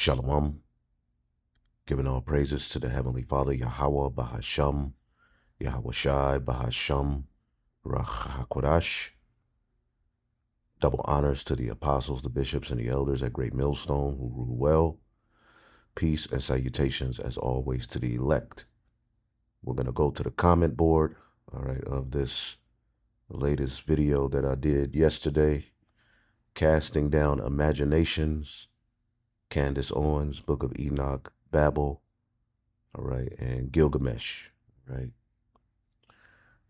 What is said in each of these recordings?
Shalom, giving all praises to the Heavenly Father, Yahweh, Bahasham, Yahweh Shai, Bahasham, Ruach HaKodesh. Double honors to the apostles, the bishops, and the elders at Great Millstone who rule well. Peace and salutations, as always, to the elect. We're going to go to the comment board, all right, of this latest video that I did yesterday, Casting Down Imaginations, Candace Owens, Book of Enoch, Babel, all right, and Gilgamesh, right?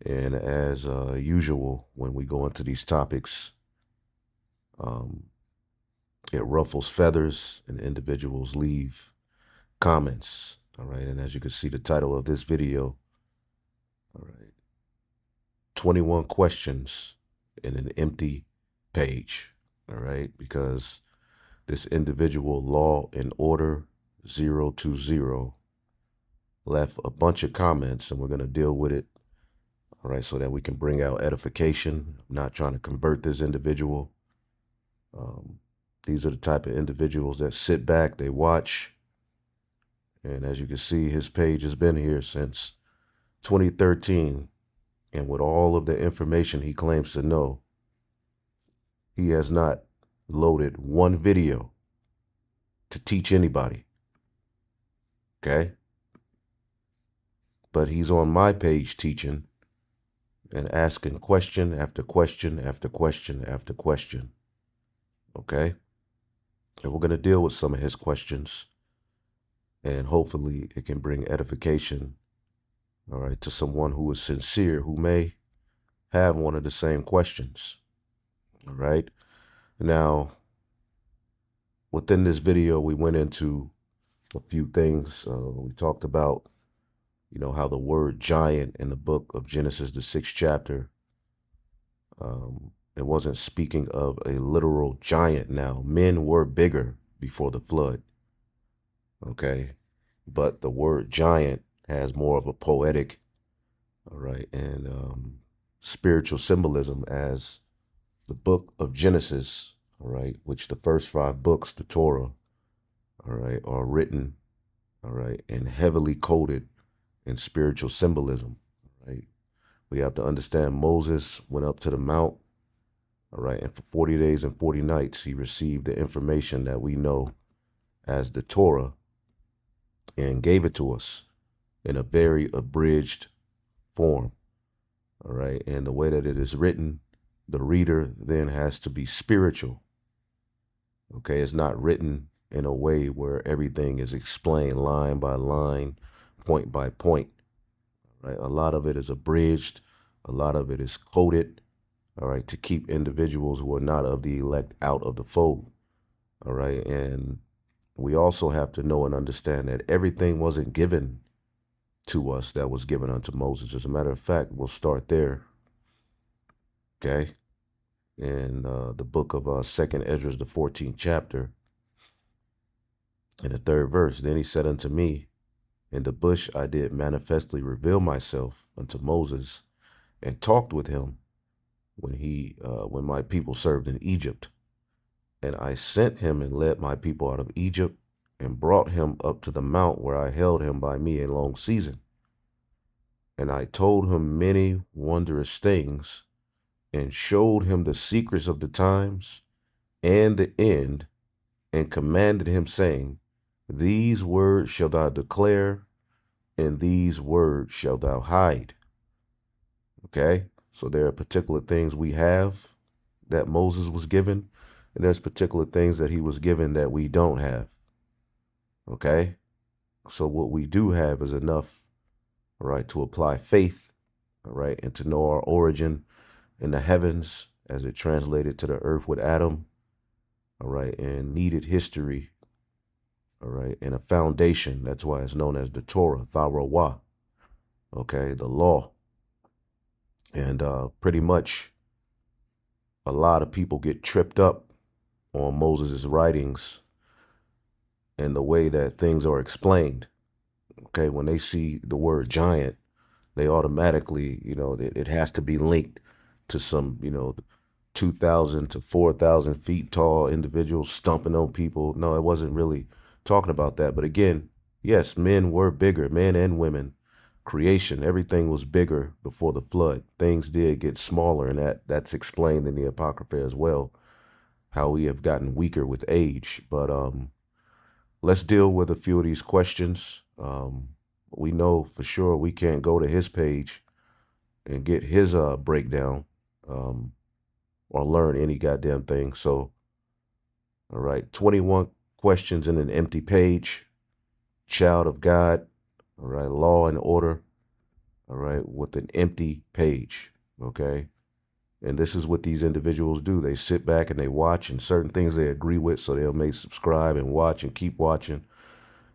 And as usual, when we go into these topics, it ruffles feathers and individuals leave comments, all right? And as you can see, the title of this video, all right, 21 questions in an empty page, all right? Because this individual, Law and Order 020, left a bunch of comments, and we're going to deal with it, all right, so that we can bring out edification. I'm not trying to convert this individual. These are the type of individuals that sit back, they watch, and as you can see, his page has been here since 2013, and with all of the information he claims to know, he has not loaded one video to teach anybody, okay? But he's on my page teaching and asking question after question after question after question, okay? And we're going to deal with some of his questions, and hopefully it can bring edification, all right, to someone who is sincere, who may have one of the same questions, all right? Now, within this video, we went into a few things. We talked about, how the word giant in the book of Genesis, the 6th chapter, it wasn't speaking of a literal giant. Now, men were bigger before the flood, okay? But the word giant has more of a poetic, all right, and spiritual symbolism, as the book of Genesis, all right, which the first 5 books, the Torah, all right, are written, all right, and heavily coded in spiritual symbolism, right? We have to understand Moses went up to the mount, all right, and for 40 days and 40 nights, he received the information that we know as the Torah and gave it to us in a very abridged form, all right? And the way that it is written, the reader then has to be spiritual, okay? It's not written in a way where everything is explained line by line, point by point, right? A lot of it is abridged. A lot of it is coded, all right, to keep individuals who are not of the elect out of the fold, all right? And we also have to know and understand that everything wasn't given to us that was given unto Moses. As a matter of fact, we'll start there, okay? In the book of 2nd Ezra, the 14th chapter, in the 3rd verse, then he said unto me, in the bush I did manifestly reveal myself unto Moses, and talked with him when my people served in Egypt. And I sent him and led my people out of Egypt, and brought him up to the mount where I held him by me a long season. And I told him many wondrous things, and showed him the secrets of the times and the end, and commanded him, saying, these words shalt thou declare, and these words shalt thou hide. Okay? So there are particular things we have that Moses was given, and there's particular things that he was given that we don't have. Okay? So what we do have is enough, all right, to apply faith, all right, and to know our origin in the heavens as it translated to the earth with Adam, all right, and needed history, all right, and a foundation. That's why it's known as the Torah, Tharawah, okay, the law. And pretty much a lot of people get tripped up on Moses' writings and the way that things are explained, okay? When they see the word giant, they automatically, it has to be linked to some, 2,000 to 4,000 feet tall individuals stomping on people. No, it wasn't really talking about that. But again, yes, men were bigger, men and women. Creation, everything was bigger before the flood. Things did get smaller, and that's explained in the Apocrypha as well, how we have gotten weaker with age. But let's deal with a few of these questions. We know for sure we can't go to his page and get his breakdown or learn any goddamn thing. So, all right, 21 questions in an empty page. Child of God, all right, law and order, all right, with an empty page, okay? And this is what these individuals do. They sit back and they watch, and certain things they agree with, so they'll make subscribe and watch and keep watching,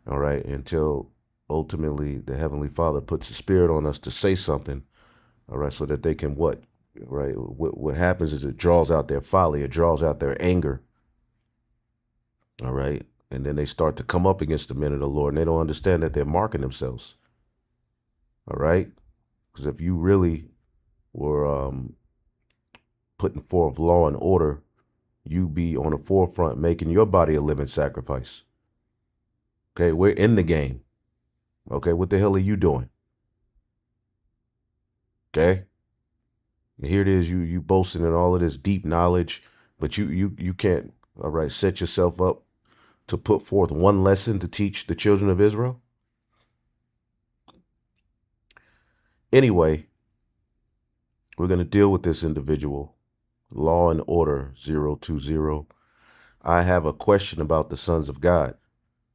all right, until ultimately the Heavenly Father puts a spirit on us to say something, all right, so that they can what, right? What happens is it draws out their folly, it draws out their anger, all right? And then they start to come up against the men of the Lord, and they don't understand that they're marking themselves, all right? Because if you really were putting forth law and order, you be on the forefront making your body a living sacrifice. Okay, we're in the game. Okay, what the hell are you doing? Okay, and here it is, you boasting in all of this deep knowledge, but you can't, all right, set yourself up to put forth one lesson to teach the children of Israel. Anyway, we're going to deal with this individual. Law and Order 020. I have a question about the sons of God.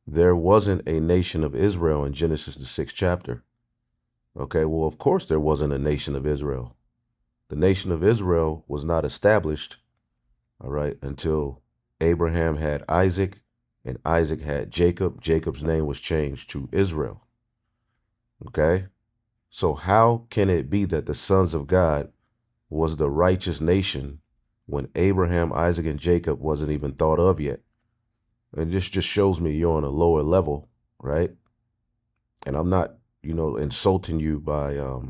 There wasn't a nation of Israel in Genesis, the 6th chapter. Okay, well, of course there wasn't a nation of Israel. The nation of Israel was not established, all right, until Abraham had Isaac and Isaac had Jacob. Jacob's name was changed to Israel. Okay, so how can it be that the sons of God was the righteous nation when Abraham, Isaac, and Jacob wasn't even thought of yet? And this just shows me you're on a lower level, right? And I'm not, insulting you by, out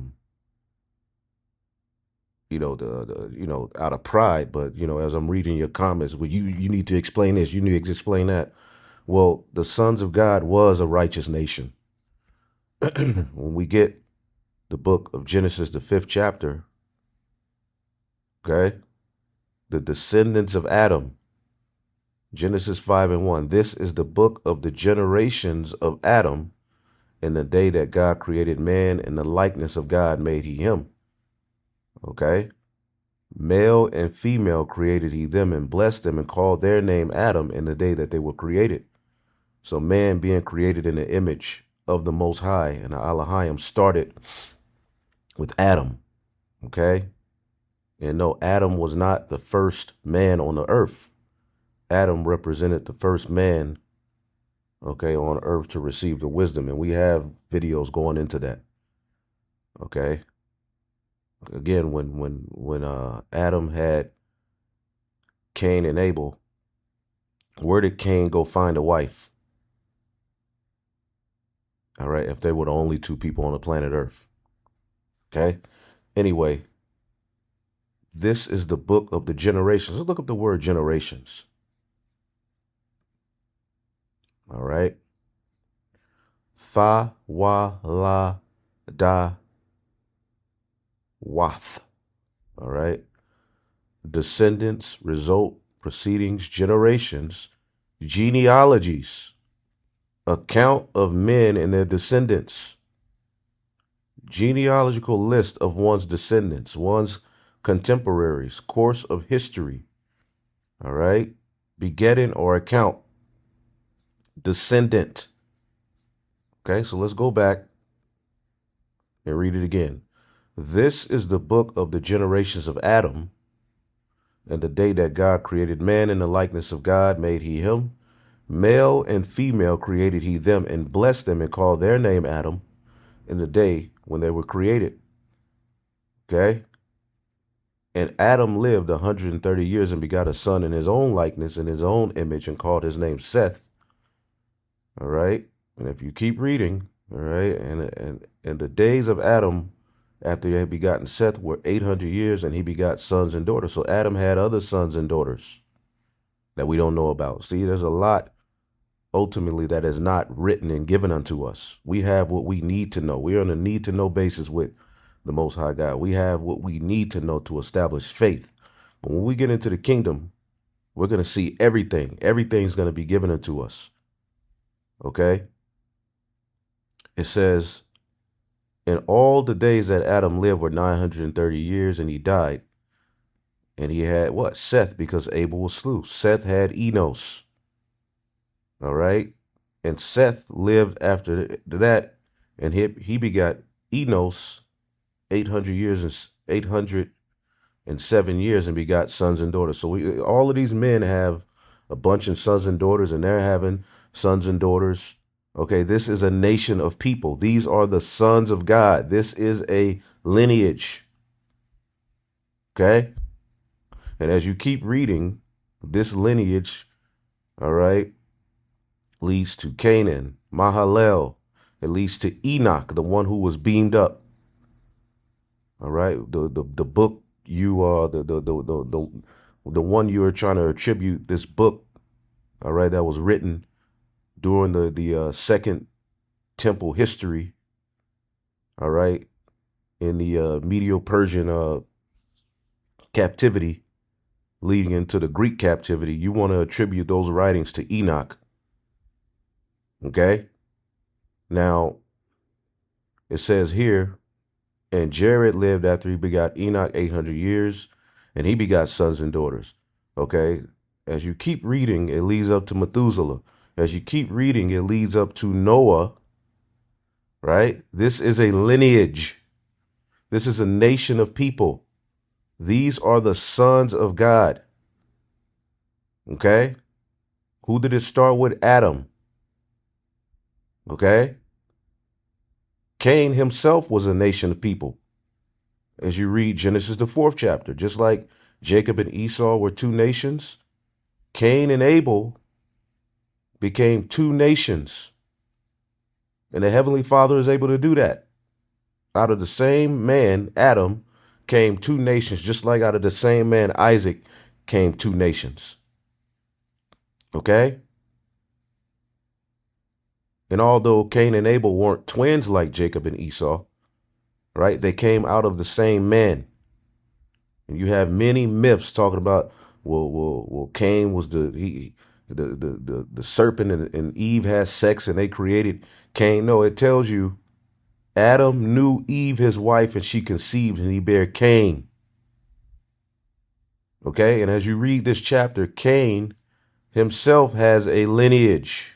of pride, but, as I'm reading your comments, well, you need to explain this, you need to explain that. Well, the sons of God was a righteous nation. When we get the book of Genesis, the 5th chapter, okay, the descendants of Adam, Genesis 5:1. This is the book of the generations of Adam. In the day that God created man, in the likeness of God made he him. Okay? Male and female created he them and blessed them and called their name Adam in the day that they were created. So man being created in the image of the Most High and the Elohim started with Adam. Okay? And no, Adam was not the first man on the earth. Adam represented the first man, okay, on earth to receive the wisdom. And we have videos going into that. Okay. Again, when Adam had Cain and Abel, where did Cain go find a wife? All right, if they were the only two people on the planet Earth. Okay. Anyway, this is the book of the generations. Let's look up the word generations. All right. Tha wa la da wath. All right. Descendants, result, proceedings, generations, genealogies, account of men and their descendants, genealogical list of one's descendants, one's contemporaries, course of history. All right. Begetting or account, descendant. Okay, so let's go back and read it again. This is the book of the generations of Adam. And the day that God created man in the likeness of God made he him. Male and female created he them and blessed them and called their name Adam in the day when they were created. Okay? And Adam lived 130 years and begot a son in his own likeness, in his own image, and called his name Seth. All right? And if you keep reading, all right, and the days of Adam after he had begotten Seth were 800 years, and he begot sons and daughters. So Adam had other sons and daughters that we don't know about. See, there's a lot ultimately that is not written and given unto us. We have what we need to know. We're on a need to know basis with the Most High God. We have what we need to know to establish faith. But when we get into the kingdom, we're going to see everything. Everything's going to be given unto us. Okay? It says, and all the days that Adam lived were 930 years, and he died. And he had what? Seth, because Abel was slew. Seth had Enos. All right? And Seth lived after that, and he begot Enos 800 years and 807 years, and begot sons and daughters. So all of these men have a bunch of sons and daughters, and they're having sons and daughters. Okay, this is a nation of people. These are the sons of God. This is a lineage. Okay? And as you keep reading, this lineage, all right, leads to Canaan, Mahalalel. It leads to Enoch, the one who was beamed up. All right, the book you are the one you are trying to attribute this book, all right, that was written during the second temple history, all right, in the Medo-Persian captivity leading into the Greek captivity. You want to attribute those writings to Enoch. Okay? Now, it says here, and Jared lived after he begot Enoch 800 years, and he begot sons and daughters. Okay? As you keep reading, it leads up to Methuselah. As you keep reading, it leads up to Noah. Right? This is a lineage. This is a nation of people. These are the sons of God. Okay? Who did it start with? Adam. Okay? Cain himself was a nation of people. As you read Genesis, the 4th chapter, just like Jacob and Esau were two nations, Cain and Abel became two nations. And the Heavenly Father is able to do that. Out of the same man, Adam, came two nations, just like out of the same man, Isaac, came two nations. Okay? And although Cain and Abel weren't twins like Jacob and Esau, right? They came out of the same man. And you have many myths talking about, well, Cain was the serpent, and Eve has sex and they created Cain. No, it tells you Adam knew Eve, his wife, and she conceived, and he bare Cain. Okay? And as you read this chapter, Cain himself has a lineage.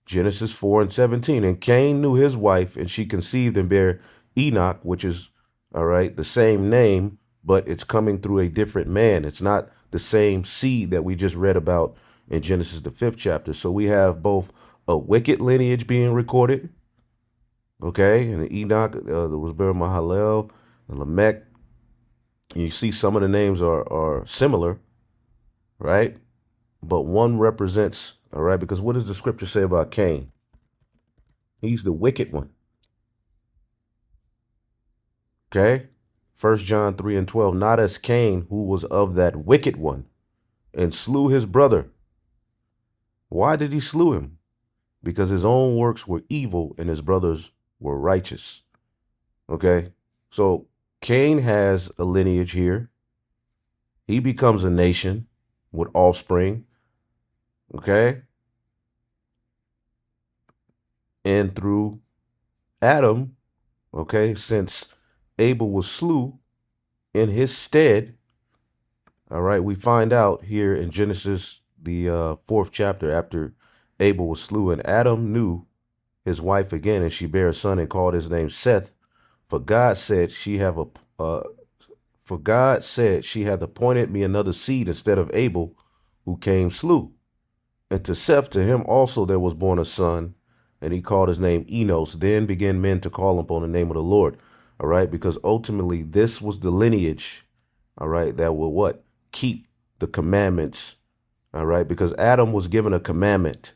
Genesis 4:17. And Cain knew his wife, and she conceived and bare Enoch, which is, all right, the same name, but it's coming through a different man. It's not the same seed that we just read about in Genesis, the 5th chapter. So we have both a wicked lineage being recorded, okay, and Enoch was bare Mahalalel and Lamech. And you see some of the names are similar, right? But one represents, all right, because what does the scripture say about Cain? He's the wicked one. Okay? 1 John 3:12, not as Cain, who was of that wicked one, and slew his brother. Why did he slew him? Because his own works were evil and his brothers were righteous. Okay? So Cain has a lineage here. He becomes a nation with offspring. Okay? And through Adam, okay, since Abel was slew in his stead, all right, we find out here in Genesis, the 4th chapter, after Abel was slew, and Adam knew his wife again, and she bare a son and called his name Seth. For God said she hath appointed me another seed instead of Abel, who came slew. And to Seth, to him also there was born a son, and he called his name Enos. Then began men to call upon the name of the Lord. All right, because ultimately this was the lineage, all right, that will what? Keep the commandments. All right, because Adam was given a commandment.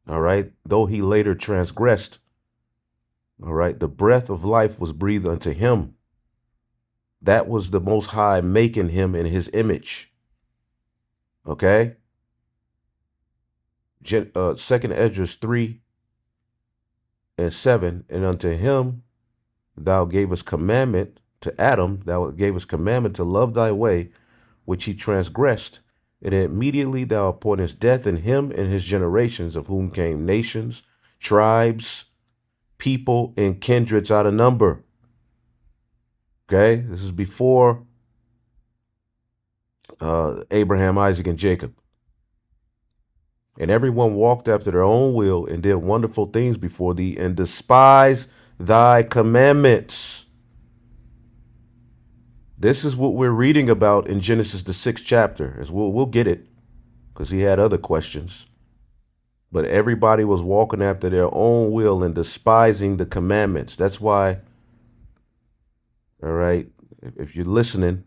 All right, though he later transgressed. All right, the breath of life was breathed unto him. That was the Most High making him in his image. Okay? Second Esdras 3:7, and unto him thou gavest commandment, to Adam thou gavest commandment to love thy way, which he transgressed. And immediately thou appointest death in him and his generations, of whom came nations, tribes, people, and kindreds out of number. Okay, this is before Abraham, Isaac, and Jacob. And everyone walked after their own will and did wonderful things before thee, and despised thy commandments. This is what we're reading about in Genesis, the 6th chapter. As we'll get it, because he had other questions. But everybody was walking after their own will and despising the commandments. That's why, all right, if you're listening,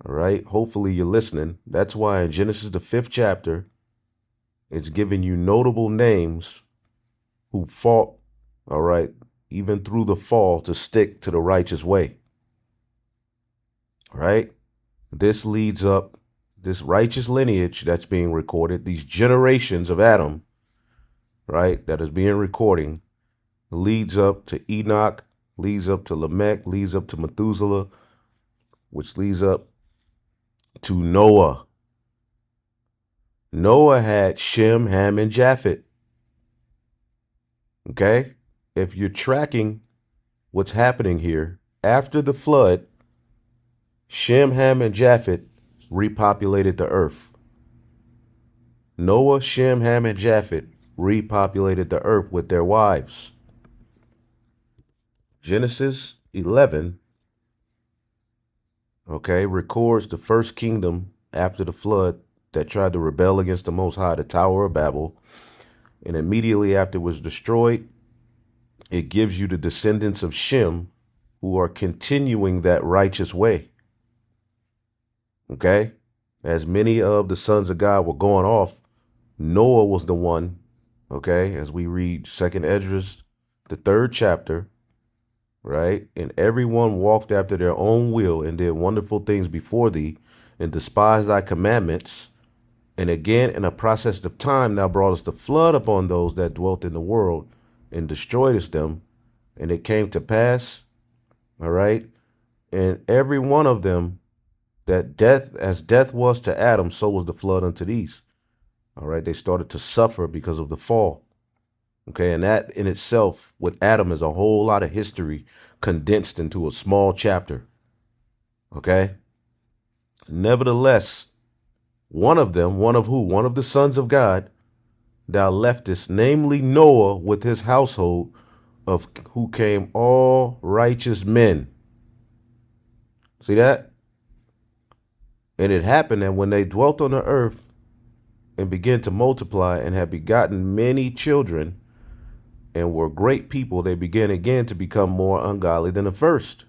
all right, hopefully you're listening. That's why in Genesis, the 5th chapter, it's giving you notable names who fought, all right, even through the fall, to stick to the righteous way. All right, this leads up, this righteous lineage that's being recorded, these generations of Adam, right, that is being recording, leads up to Enoch, leads up to Lamech, leads up to Methuselah, which leads up to Noah. Noah had Shem, Ham, and Japheth. Okay? If you're tracking what's happening here, after the flood, Shem, Ham, and Japheth repopulated the earth. Noah, Shem, Ham, and Japheth repopulated the earth with their wives. Genesis 11, okay, records the first kingdom after the flood that tried to rebel against the Most High, the Tower of Babel. And immediately after it was destroyed, it gives you the descendants of Shem who are continuing that righteous way. Okay? As many of the sons of God were going off, Noah was the one, okay, as we read 2nd Esdras, the 3rd chapter, right? And everyone walked after their own will and did wonderful things before thee and despised thy commandments. And again, in a process of time, thou broughtest the flood upon those that dwelt in the world and destroyedest them. And it came to pass, all right, and every one of them, that death, as death was to Adam, so was the flood unto these. All right, they started to suffer because of the fall. Okay, and that in itself, with Adam, is a whole lot of history condensed into a small chapter. Okay, nevertheless, one of them, one of who? One of the sons of God, thou leftest, namely Noah with his household, of who came all righteous men. See that? And it happened that when they dwelt on the earth and began to multiply and had begotten many children and were great people, they began again to become more ungodly than the first.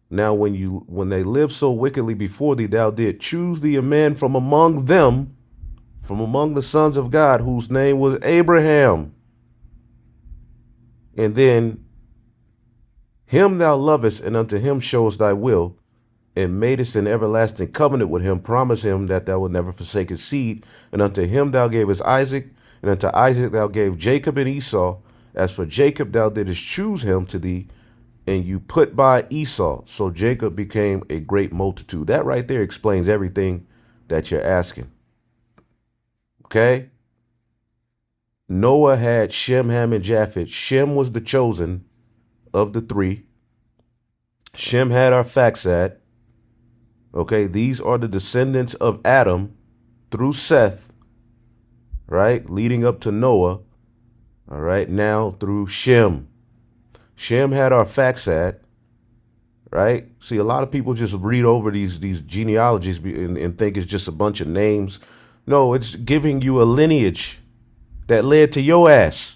Now, when they lived so wickedly before thee, thou did choose thee a man from among them, from among the sons of God, whose name was Abraham. And then him thou lovest, and unto him showest thy will, and madest an everlasting covenant with him, promise him that thou wilt never forsake his seed. And unto him thou gavest Isaac, and unto Isaac thou gave Jacob and Esau. As for Jacob, thou didst choose him to thee, and you put by Esau. So Jacob became a great multitude. That right there explains everything that you're asking. Okay? Noah had Shem, Ham, and Japheth. Shem was the chosen of the three. Shem had Arphaxad. Okay, these are the descendants of Adam through Seth, right? Leading up to Noah, all right, now through Shem. Shem had Arphaxad, right? See, a lot of people just read over these genealogies and think it's just a bunch of names. No, it's giving you a lineage that led to your ass.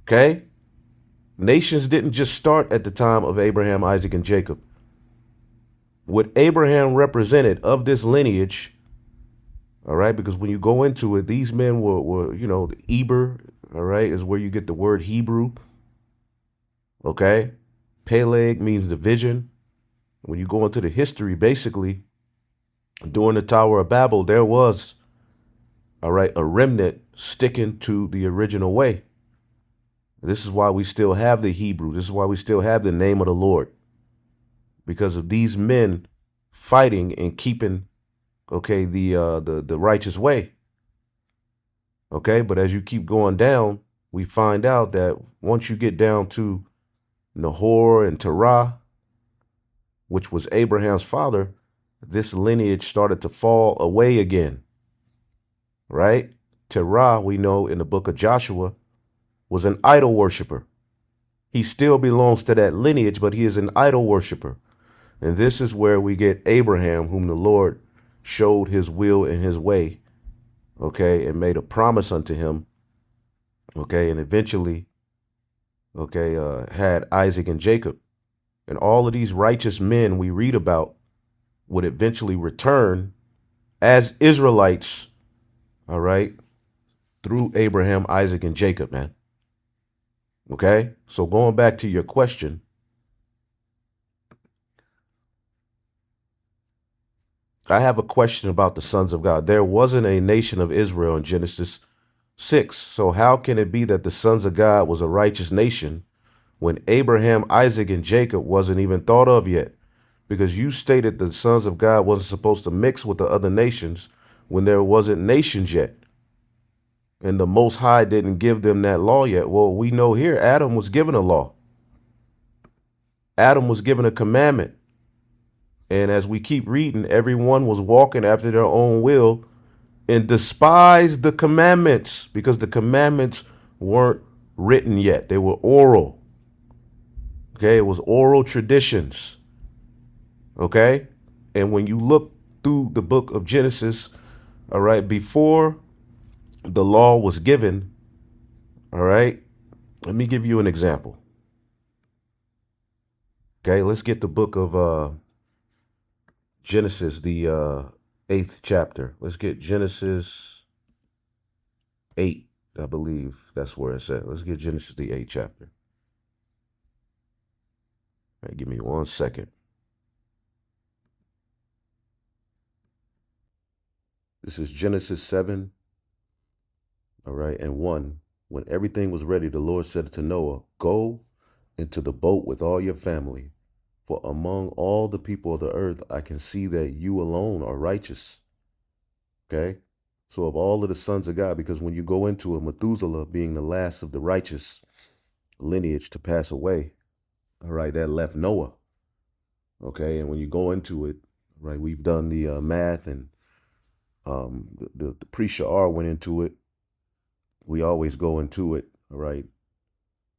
Okay? Nations didn't just start at the time of Abraham, Isaac, and Jacob. What Abraham represented of this lineage, all right, because when you go into it, these men were the Eber, all right, is where you get the word Hebrew. Okay? Peleg means division. When you go into the history, basically, During the Tower of Babel, there was, all right, a remnant sticking to the original way. This is why we still have the Hebrew. This is why we still have the name of the Lord, because of these men fighting and keeping, okay, the righteous way. Okay, but as you keep going down, we find out that once you get down to Nahor and Terah, which was Abraham's father, this lineage started to fall away again, right? Terah, we know in the book of Joshua, was an idol worshiper. He still belongs to that lineage, but he is an idol worshiper. And this is where we get Abraham, whom the Lord showed his will and his way, okay, and made a promise unto him, okay, and eventually, okay, had Isaac and Jacob. And all of these righteous men we read about would eventually return as Israelites, all right, through Abraham, Isaac, and Jacob, man. Okay? So going back to your question, I have a question about the sons of God. There wasn't a nation of Israel in Genesis 6. So how can it be that the sons of God was a righteous nation when Abraham, Isaac, and Jacob wasn't even thought of yet? Because you stated the sons of God wasn't supposed to mix with the other nations when there wasn't nations yet. And the Most High didn't give them that law yet. Well, we know here Adam was given a law. Adam was given a commandment. And as we keep reading, everyone was walking after their own will and despised the commandments because the commandments weren't written yet. They were oral. Okay, it was oral traditions. Okay? And when you look through the book of Genesis, all right, before the law was given, all right, let me give you an example. Okay, let's get the book of Genesis, the 8th chapter. Let's get Genesis 8, I believe that's where it's at. Let's get Genesis, the 8th chapter. All right, give me 1 second. This is Genesis 7, all right, and 1. When everything was ready, the Lord said to Noah, go into the boat with all your family, for among all the people of the earth, I can see that you alone are righteous. Okay? So of all of the sons of God, because when you go into it, Methuselah being the last of the righteous lineage to pass away, all right, that left Noah. Okay, and when you go into it, right, we've done the math, and the pre-Sha'ar went into it. We always go into it, all right.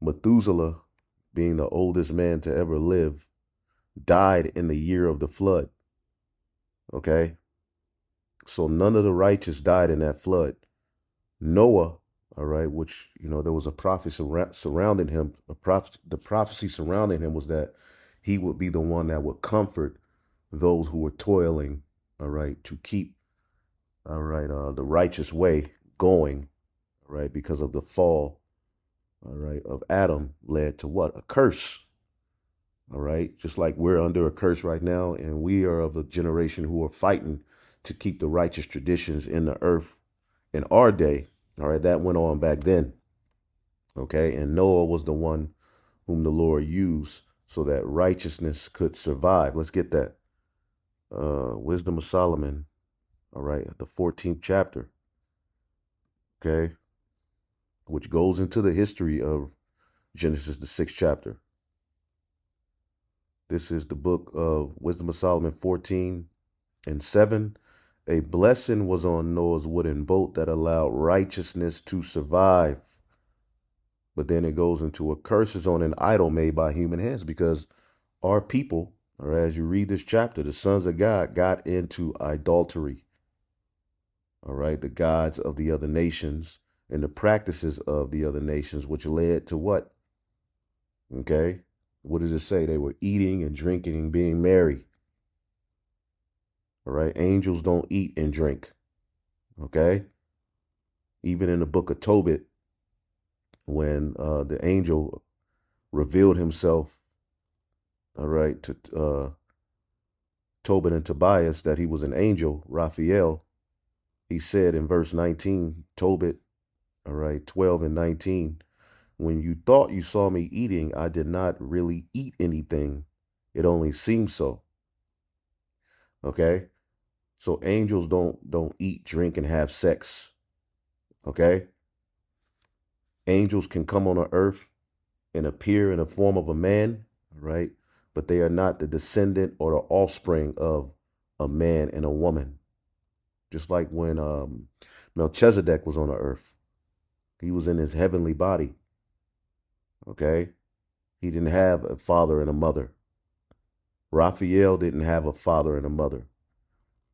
Methuselah, being the oldest man to ever live, died in the year of the flood. Okay, so none of the righteous died in that flood. Noah, all right, which, there was a prophecy surrounding him. The prophecy surrounding him was that he would be the one that would comfort those who were toiling, all right, to keep, all right, the righteous way going, all right, because of the fall, all right, of Adam led to what? A curse, all right, just like we're under a curse right now, and we are of a generation who are fighting to keep the righteous traditions in the earth in our day. All right, that went on back then. Okay, and Noah was the one whom the Lord used so that righteousness could survive. Let's get that. Wisdom of Solomon, all right, the 14th chapter. Okay, which goes into the history of Genesis, the 6th chapter. This is the book of Wisdom of Solomon 14:7. A blessing was on Noah's wooden boat that allowed righteousness to survive. But then it goes into a curse is on an idol made by human hands, because our people, or as you read this chapter, the sons of God got into idolatry. All right, the gods of the other nations and the practices of the other nations, which led to what? Okay, what does it say? They were eating and drinking and being merry. All right, angels don't eat and drink. Okay, even in the book of Tobit, when the angel revealed himself, all right, Tobit and Tobias that he was an angel, Raphael. He said in verse 19, Tobit, all right, 12 and 19, when you thought you saw me eating, I did not really eat anything. It only seemed so. Okay? So angels don't eat, drink, and have sex. Okay? Angels can come on the earth and appear in the form of a man, right? But they are not the descendant or the offspring of a man and a woman. Just like when Melchizedek was on the earth, he was in his heavenly body. Okay? He didn't have a father and a mother. Raphael didn't have a father and a mother.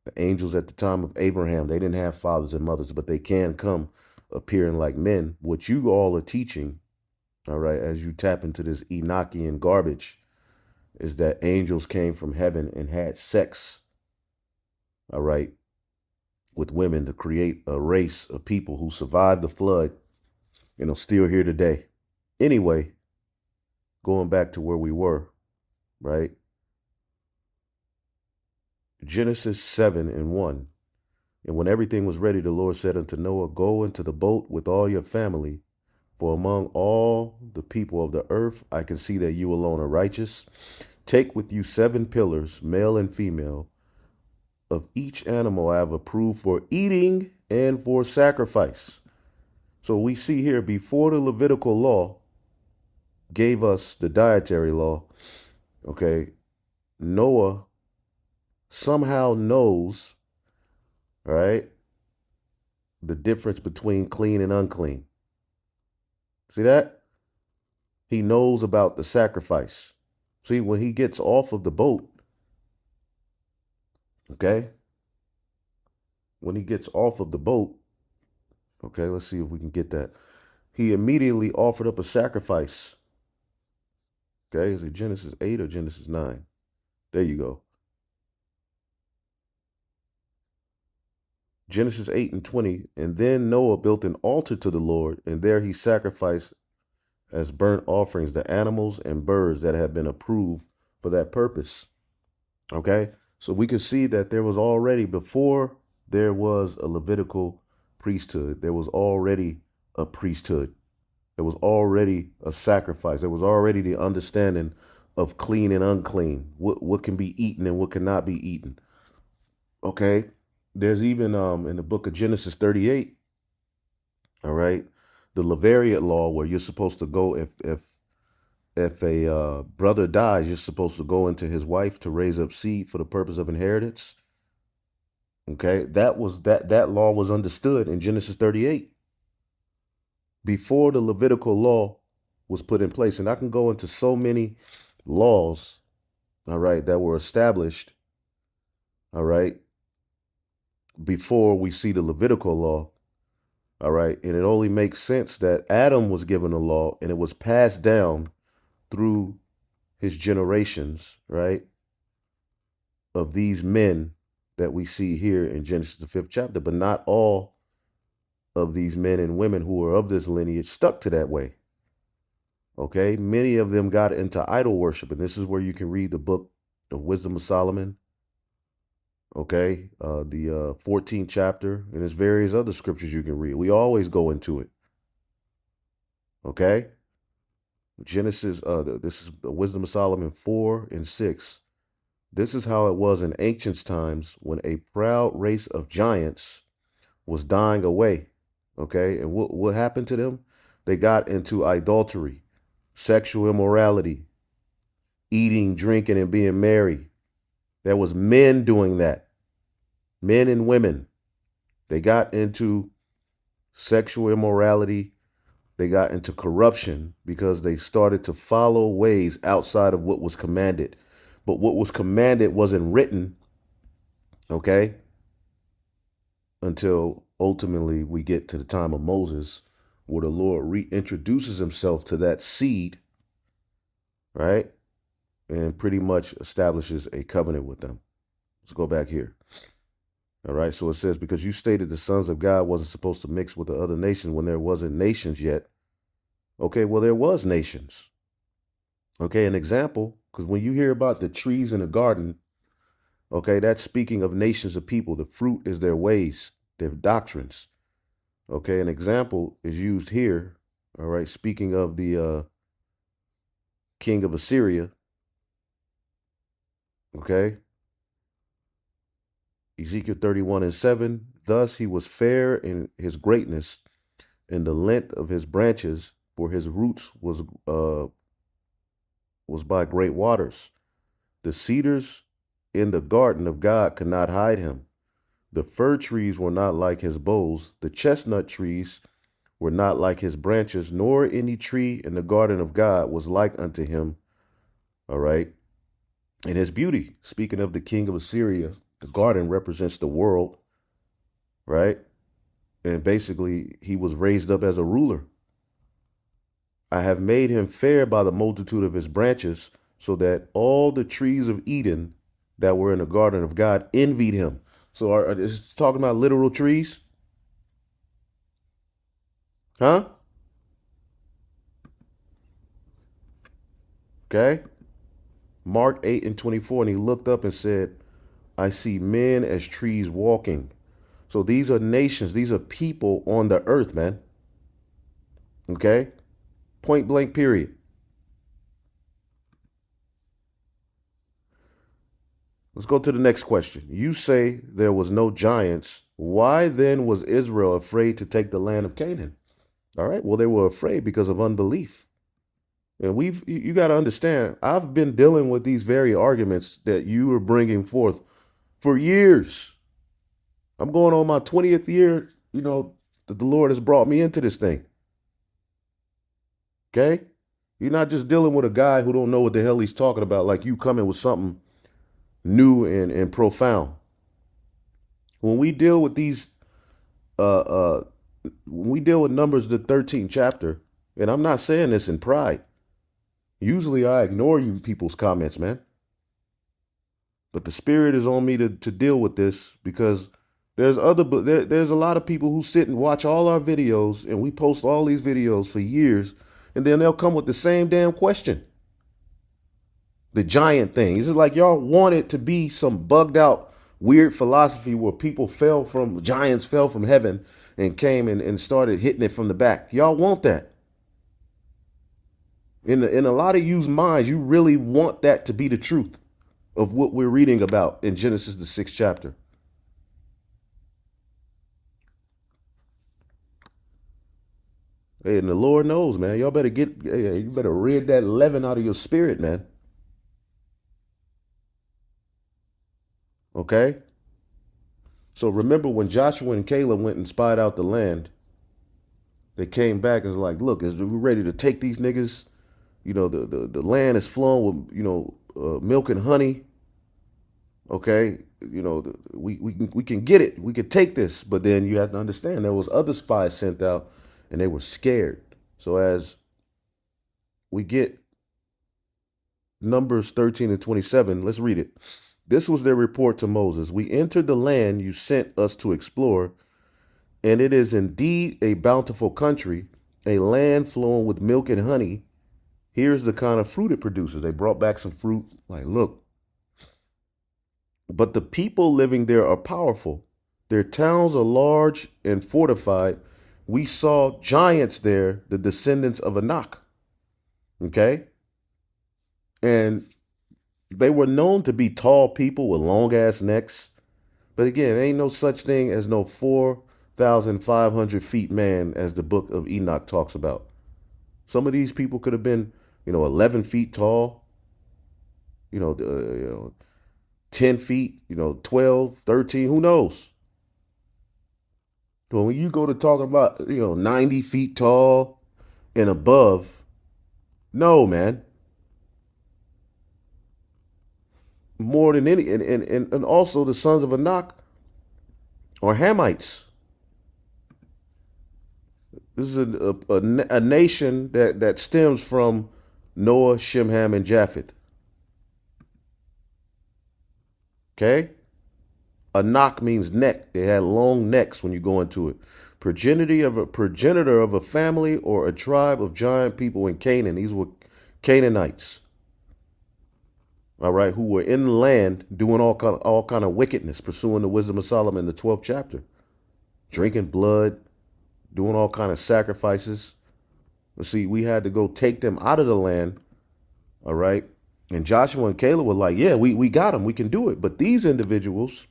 The angels at the time of Abraham, they didn't have fathers and mothers, but they can come appearing like men. What you all are teaching, all right, as you tap into this Enochian garbage, is that angels came from heaven and had sex, all right, with women to create a race of people who survived the flood and are still here today. Anyway, going back to where we were, right? Genesis 7 and 1. And when everything was ready, the Lord said unto Noah, go into the boat with all your family, for among all the people of the earth, I can see that you alone are righteous. Take with you 7 pillars, male and female, of each animal I have approved for eating and for sacrifice. So we see here, before the Levitical law gave us the dietary law, okay, Noah somehow knows, right, the difference between clean and unclean. See that? He knows about the sacrifice. See, when he gets off of the boat, okay, when he gets off of the boat, okay, let's see if we can get that. He immediately offered up a sacrifice. Okay, is it Genesis 8 or Genesis 9? There you go. Genesis 8 and 20. And then Noah built an altar to the Lord, and there he sacrificed as burnt offerings the animals and birds that had been approved for that purpose. Okay, so we can see that there was already, before there was a Levitical priesthood, there was already a priesthood. There was already a sacrifice. There was already the understanding of clean and unclean, what can be eaten and what cannot be eaten. Okay, there's even in the book of Genesis 38, all right, the Levirate law, where you're supposed to go, if a brother dies, you're supposed to go into his wife to raise up seed for the purpose of inheritance. Okay, that law was understood in Genesis 38 before the Levitical law was put in place. And I can go into so many laws, all right, that were established, all right, before we see the Levitical law, all right. And it only makes sense that Adam was given a law and it was passed down through his generations, right, of these men that we see here in Genesis, the 5th chapter. But not all of these men and women who are of this lineage stuck to that way. Okay, many of them got into idol worship, and this is where you can read the book, The Wisdom of Solomon. Okay, the 14th chapter, and there's various other scriptures you can read. We always go into it. Okay, Genesis, this is the Wisdom of Solomon 4 and 6. This is how it was in ancient times when a proud race of giants was dying away. Okay, and what happened to them? They got into idolatry, sexual immorality, eating, drinking, and being merry. There was men doing that, men and women. They got into sexual immorality. They got into corruption because they started to follow ways outside of what was commanded. But what was commanded wasn't written, okay, until ultimately we get to the time of Moses, where the Lord reintroduces himself to that seed, right? And pretty much establishes a covenant with them. Let's go back here. All right, so it says, because you stated the sons of God wasn't supposed to mix with the other nations when there wasn't nations yet. Okay, well, there was nations. Okay, an example, because when you hear about the trees in the garden, Okay, that's speaking of nations of people. The fruit is their ways, their doctrines. Okay, an example is used here. All right, speaking of the king of Assyria. Okay, Ezekiel 31:7. Thus he was fair in his greatness, in the length of his branches, for his roots was by great waters. The cedars in the garden of God could not hide him. The fir trees were not like his boughs. The chestnut trees were not like his branches, nor any tree in the garden of God was like unto him. All right. And his beauty, speaking of the king of Assyria, the garden represents the world, right? And basically, he was raised up as a ruler. I have made him fair by the multitude of his branches, so that all the trees of Eden that were in the garden of God envied him. So, is talking about literal trees? Huh? Okay. Mark 8:24. And he looked up and said, I see men as trees walking. So these are nations, these are people on the earth, man. Okay? Point blank, period. Let's go to the next question. You say there was no giants. Why then was Israel afraid to take the land of Canaan? All right. Well, they were afraid because of unbelief. And you got to understand, I've been dealing with these very arguments that you are bringing forth for years. I'm going on my 20th year, that the Lord has brought me into this thing. Okay? You're not just dealing with a guy who don't know what the hell he's talking about, like you coming with something new and profound. When we deal with these, uh, uh, when we deal with Numbers, the 13th chapter, and I'm not saying this in pride. Usually I ignore you people's comments, man. But the spirit is on me to deal with this because there's a lot of people who sit and watch all our videos, and we post all these videos for years, and then they'll come with the same damn question. The giant thing. It's just like y'all want it to be some bugged out weird philosophy where giants fell from heaven and came and started hitting it from the back. Y'all want that. In a lot of you's minds, you really want that to be the truth of what we're reading about in Genesis, the 6th chapter. Hey, and the Lord knows, man. Y'all better you better rid that leaven out of your spirit, man. Okay? So remember when Joshua and Caleb went and spied out the land, they came back and was like, look, we're ready to take these niggas. The land is flowing with, milk and honey. Okay? We can get it. We can take this. But then you have to understand there was other spies sent out and they were scared. So as we get Numbers 13:27, let's read it. This was their report to Moses. We entered the land you sent us to explore, and it is indeed a bountiful country, a land flowing with milk and honey. Here's the kind of fruit it produces. They brought back some fruit. Like, look. But the people living there are powerful. Their towns are large and fortified. We saw giants there, the descendants of Anak. Okay? And they were known to be tall people with long ass necks. But again, ain't no such thing as no 4,500 feet man as the book of Enoch talks about. Some of these people could have been, 11 feet tall, 10 feet, 12, 13, who knows? But when you go to talk about, 90 feet tall and above, no, man. More than any, and also the sons of Anak are Hamites. This is a nation that stems from Noah, Shem, Ham, and Japheth. Okay? Anak means neck. They had long necks when you go into it. Progenitor of a family or a tribe of giant people in Canaan. These were Canaanites. all right, who were in the land doing all kind of wickedness, pursuing the wisdom of Solomon in the 12th chapter, drinking blood, doing all kind of sacrifices. See, we had to go take them out of the land, all right? And Joshua and Caleb were like, yeah, we got them. We can do it. But these individuals,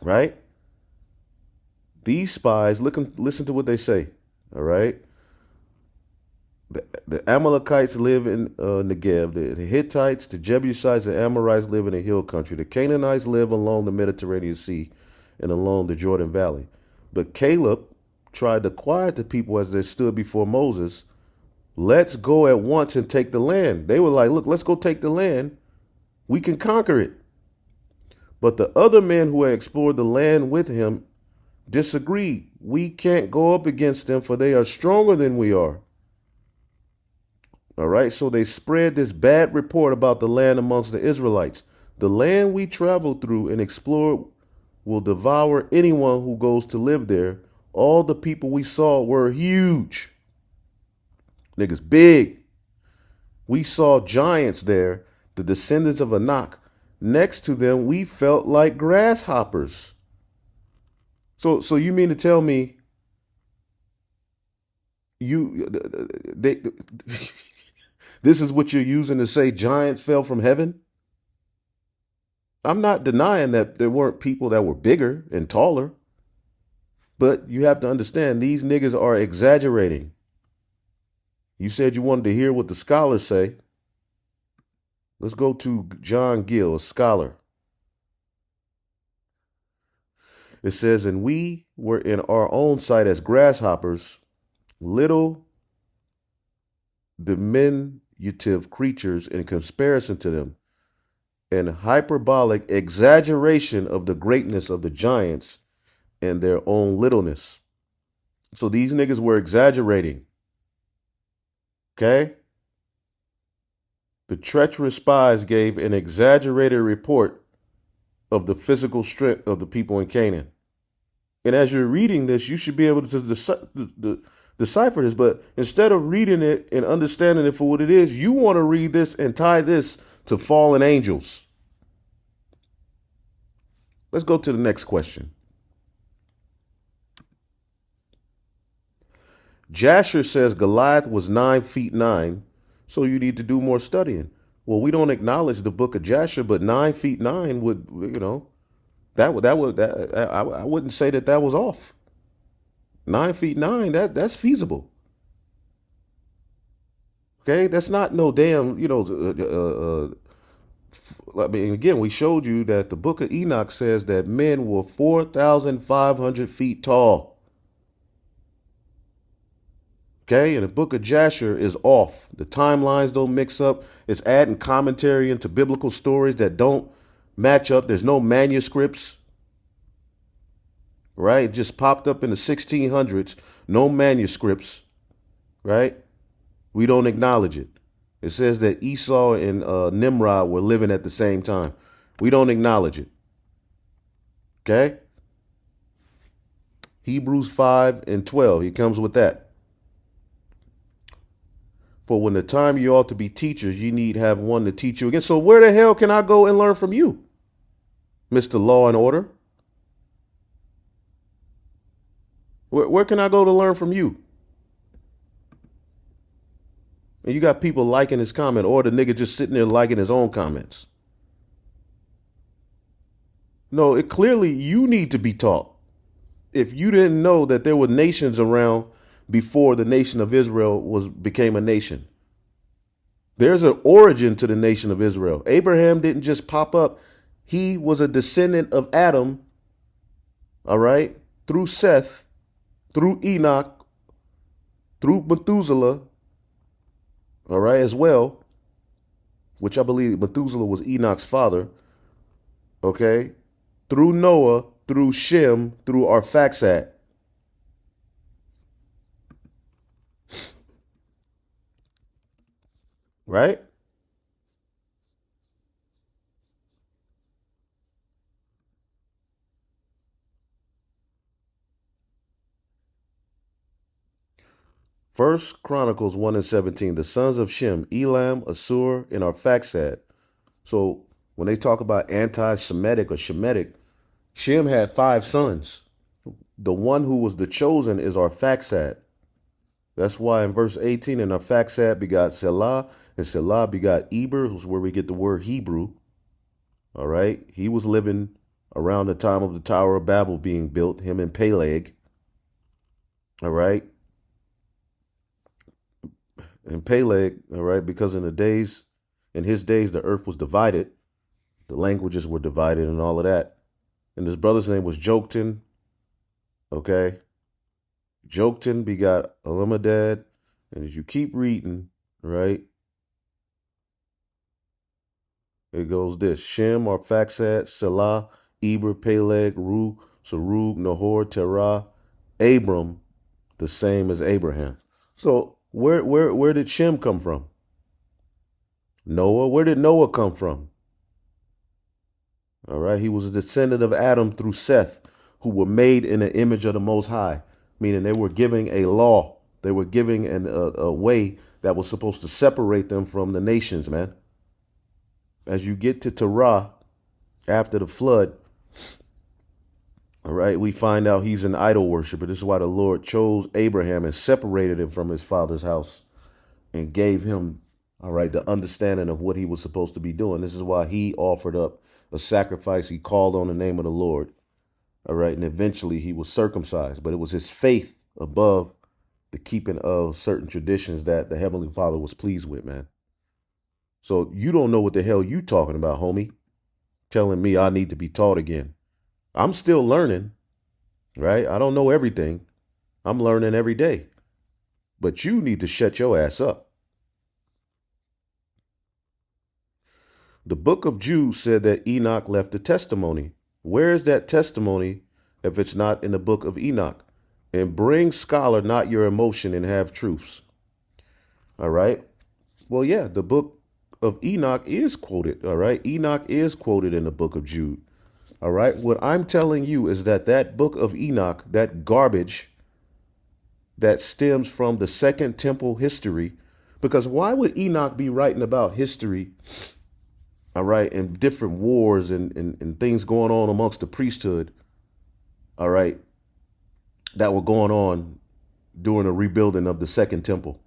right? These spies, listen to what they say, all right? The Amalekites live in Negev. The Hittites, the Jebusites, the Amorites live in the hill country. The Canaanites live along the Mediterranean Sea and along the Jordan Valley. But Caleb tried to quiet the people as they stood before Moses. Let's go at once and take the land. They were like, look, let's go take the land. We can conquer it. But the other men who had explored the land with him disagreed. We can't go up against them, for they are stronger than we are. All right, so they spread this bad report about the land amongst the Israelites. The land we traveled through and explored will devour anyone who goes to live there. All the people we saw were huge. Niggas big. We saw giants there, the descendants of Anak. Next to them, we felt like grasshoppers. So you mean to tell me you they this is what you're using to say giants fell from heaven? I'm not denying that there weren't people that were bigger and taller, but you have to understand these niggas are exaggerating. You said you wanted to hear what the scholars say. Let's go to John Gill, a scholar. It says, and we were in our own sight as grasshoppers, little diminutive creatures in comparison to them, an hyperbolic exaggeration of the greatness of the giants and their own littleness. So these niggas were exaggerating. Okay? The treacherous spies gave an exaggerated report of the physical strength of the people in Canaan. And as you're reading this, you should be able to decipher this. But instead of reading it and understanding it for what it is, you want to read this and tie this to fallen angels. Let's go to the next question. Jasher says Goliath was 9 feet 9, so you need to do more studying. Well, we don't acknowledge the book of Jasher, but 9 feet 9 would, I wouldn't say that was off. 9 feet 9, that's feasible. Okay, that's not no damn, I mean, again, we showed you that the book of Enoch says that men were 4,500 feet tall. Okay, and the book of Jasher is off. The timelines don't mix up. It's adding commentary into biblical stories that don't match up. There's no manuscripts. Right? It just popped up in the 1600s. No manuscripts. Right? We don't acknowledge it. It says that Esau and Nimrod were living at the same time. We don't acknowledge it. Okay? Hebrews 5 and 12. He comes with that. For when the time you ought to be teachers, you need have one to teach you again. So where the hell can I go and learn from you, Mr. Law and Order? Where can I go to learn from you? And you got people liking his comment, or the nigga just sitting there liking his own comments. No, it clearly you need to be taught. If you didn't know that there were nations around before the nation of Israel became a nation. There's an origin to the nation of Israel. Abraham didn't just pop up. He was a descendant of Adam, all right, through Seth, through Enoch, through Methuselah, all right, as well, which I believe Methuselah was Enoch's father, okay, through Noah, through Shem, through Arphaxad. Right? First Chronicles 1 and 17. The sons of Shem, Elam, Assur, and Arphaxad So when they talk about anti-Semitic or Shemitic, Shem had 5 sons. The one who was the chosen is Arphaxad. That's why in verse 18, and Arphaxad begot Selah, and Selah begot Eber, who's where we get the word Hebrew. All right. He was living around the time of the Tower of Babel being built, him and Peleg. All right. And Peleg, all right, because in his days, the earth was divided, the languages were divided and all of that. And his brother's name was Joktan. Okay. Joktan begot Elimadad. And as you keep reading, right, it goes this: Shem, Arphaxad, Selah, Eber, Peleg, Ru, Serug, Nahor, Terah, Abram, the same as Abraham. So where did Shem come from? Noah. Where did Noah come from? All right, he was a descendant of Adam through Seth, who were made in the image of the Most High, meaning they were giving a law. They were giving a way that was supposed to separate them from the nations, man. As you get to Terah after the flood, all right, we find out he's an idol worshiper. This is why the Lord chose Abraham and separated him from his father's house and gave him, all right, the understanding of what he was supposed to be doing. This is why he offered up a sacrifice. He called on the name of the Lord, all right, and eventually he was circumcised. But it was his faith above the keeping of certain traditions that the Heavenly Father was pleased with, man. So you don't know what the hell you talking about, homie, telling me I need to be taught again. I'm still learning, right? I don't know everything. I'm learning every day. But you need to shut your ass up. The book of Jude said that Enoch left a testimony. Where is that testimony if it's not in the book of Enoch? And bring scholar, not your emotion, and have truths. All right. Well, yeah, the book of Enoch is quoted. All right. Enoch is quoted in the book of Jude. All right. What I'm telling you is that book of Enoch, that garbage that stems from the Second Temple history, because why would Enoch be writing about history, all right, and different wars and things going on amongst the priesthood, all right, that were going on during the rebuilding of the Second Temple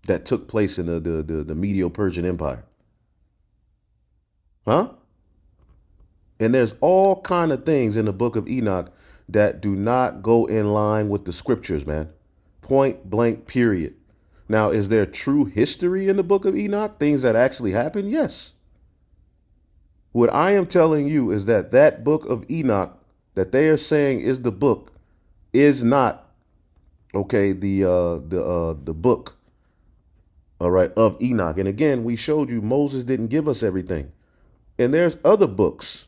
that took place in the Medo-Persian Empire? Huh? And there's all kind of things in the book of Enoch that do not go in line with the scriptures, man. Point blank, period. Now, is there true history in the book of Enoch? Things that actually happened? Yes. What I am telling you is that book of Enoch that they are saying is the book is not, okay, the book, all right, of Enoch. And again, we showed you Moses didn't give us everything. And there's other books.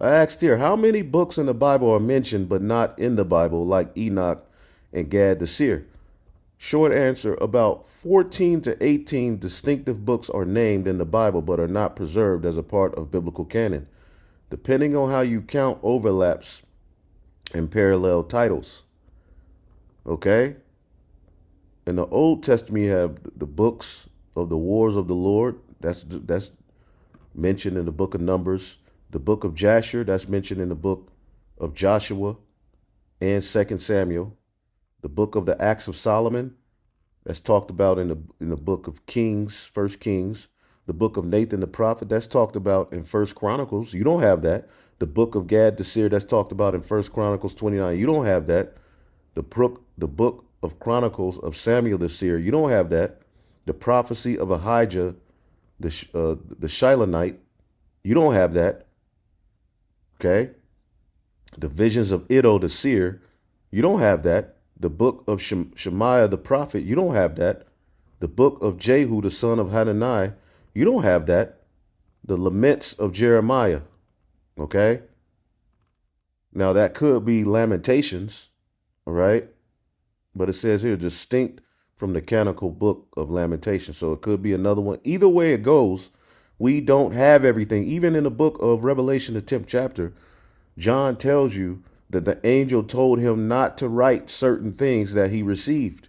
I asked here, how many books in the Bible are mentioned but not in the Bible, like Enoch and Gad the seer? Short answer, about 14 to 18 distinctive books are named in the Bible but are not preserved as a part of biblical canon, depending on how you count overlaps and parallel titles. Okay? In the Old Testament, you have the books of the wars of the Lord. That's mentioned in the book of Numbers. The book of Jasher, that's mentioned in the book of Joshua and 2 Samuel. The book of the Acts of Solomon, that's talked about in the book of Kings, 1 Kings. The book of Nathan the prophet, that's talked about in 1 Chronicles. You don't have that. The book of Gad the seer, that's talked about in 1 Chronicles 29. You don't have that. The book of Chronicles of Samuel the seer, you don't have that. The prophecy of Ahijah, the Shilonite, you don't have that. Okay? The visions of Iddo the seer, you don't have that. The book of Shemaiah the prophet, you don't have that. The book of Jehu the son of Hanani, you don't have that. The laments of Jeremiah, okay? Now that could be Lamentations, all right? But it says here, distinct from the canonical book of Lamentations. So it could be another one. Either way it goes, we don't have everything. Even in the book of Revelation, the 10th chapter, John tells you that the angel told him not to write certain things that he received.